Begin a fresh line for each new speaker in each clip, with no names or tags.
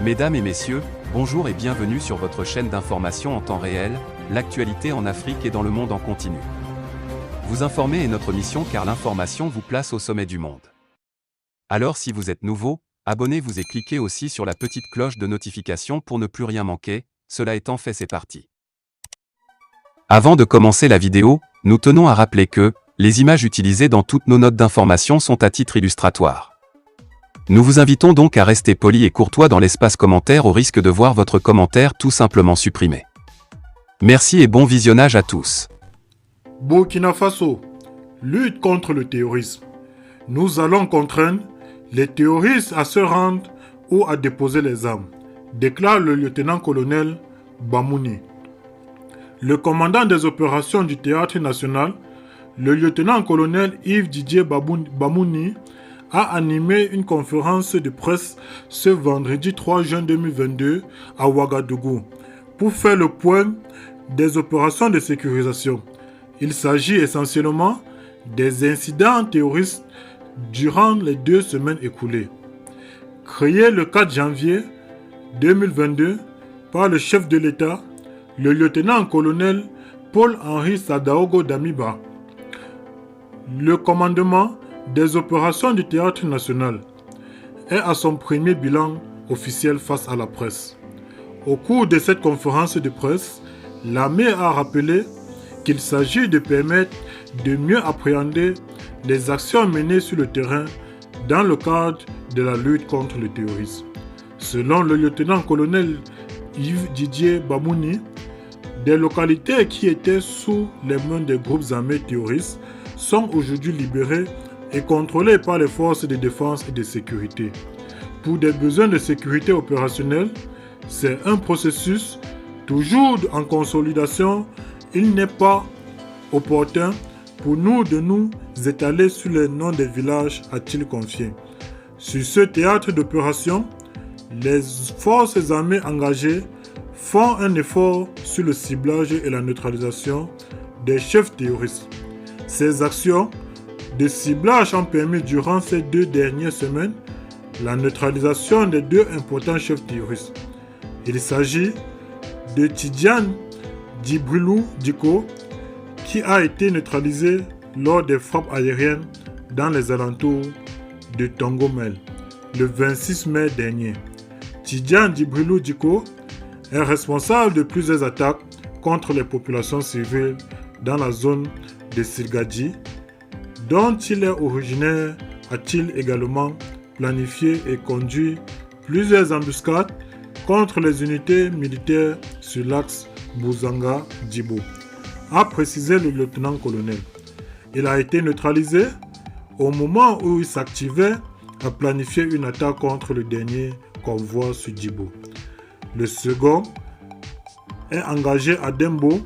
Mesdames et messieurs, bonjour et bienvenue sur votre chaîne d'information en temps réel, l'actualité en Afrique et dans le monde en continu. Vous informer est notre mission car l'information vous place au sommet du monde. Alors si vous êtes nouveau, abonnez-vous et cliquez aussi sur la petite cloche de notification pour ne plus rien manquer, cela étant fait c'est parti. Avant de commencer la vidéo, nous tenons à rappeler que, les images utilisées dans toutes nos notes d'information sont à titre illustratoire. Nous vous invitons donc à rester poli et courtois dans l'espace commentaire au risque de voir votre commentaire tout simplement supprimé. Merci et bon visionnage à tous.
Burkina Faso, lutte contre le terrorisme. Nous allons contraindre les terroristes à se rendre ou à déposer les armes, déclare le lieutenant-colonel Bamouni. Le commandant des opérations du Théâtre national, le lieutenant-colonel Yves Didier Bamouni, a animé une conférence de presse ce vendredi 3 juin 2022 à Ouagadougou pour faire le point des opérations de sécurisation. Il s'agit essentiellement des incidents terroristes durant les 2 semaines écoulées. Créé le 4 janvier 2022 par le chef de l'État, le lieutenant-colonel Paul-Henri Sadaogo Damiba, le commandement des opérations du Théâtre national est à son premier bilan officiel face à la presse. Au cours de cette conférence de presse, l'armée a rappelé qu'il s'agit de permettre de mieux appréhender les actions menées sur le terrain dans le cadre de la lutte contre le terrorisme. Selon le lieutenant-colonel Yves Didier Bamouni, des localités qui étaient sous les mains des groupes armés terroristes sont aujourd'hui libérées et contrôlées par les forces de défense et de sécurité. Pour des besoins de sécurité opérationnelle, c'est un processus toujours en consolidation. Il n'est pas opportun pour nous de nous étaler sur les noms des villages, a-t-il confié. Sur ce théâtre d'opération, les forces armées engagées font un effort sur le ciblage et la neutralisation des chefs terroristes. Ces actions de ciblage ont permis durant ces 2 dernières semaines la neutralisation des 2 importants chefs terroristes. Il s'agit de Tidjane Djibril Diko qui a été neutralisé lors des frappes aériennes dans les alentours de Tongomel le 26 mai dernier. Tidjane Djibril Diko est responsable de plusieurs attaques contre les populations civiles dans la zone de Sirgadji, dont il est originaire, a-t-il également planifié et conduit plusieurs embuscades contre les unités militaires sur l'axe Bouzanga-Djibo, a précisé le lieutenant-colonel. Il a été neutralisé au moment où il s'activait à planifier une attaque contre le dernier convoi sur Djibo. Le second est engagé à Dembo.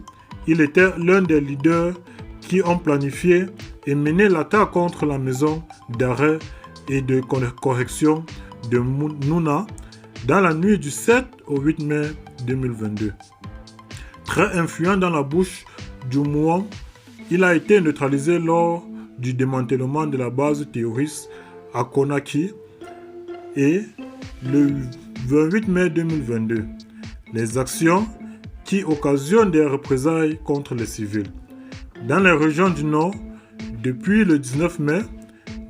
Il était l'un des leaders qui ont planifié et mené l'attaque contre la maison d'arrêt et de correction de Nouna dans la nuit du 7 au 8 mai 2022. Très influent dans la bouche du Mouan, il a été neutralisé lors du démantèlement de la base terroriste à Conakry et le 28 mai 2022. Les actions qui occasionnent des représailles contre les civils. Dans les régions du Nord, depuis le 19 mai,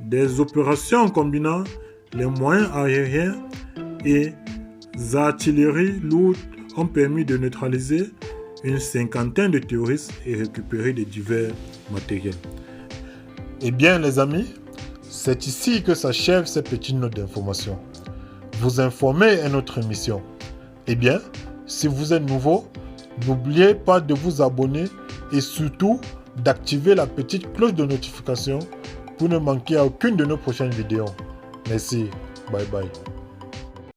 des opérations combinant les moyens aériens et artilleries lourdes ont permis de neutraliser une 50aine de terroristes et récupérer des divers matériels. Eh bien les amis, c'est ici que s'achève cette petite note d'information. Vous informer est notre mission. Eh bien, si vous êtes nouveau, n'oubliez pas de vous abonner et surtout d'activer la petite cloche de notification pour ne manquer à aucune de nos prochaines vidéos. Merci. Bye bye.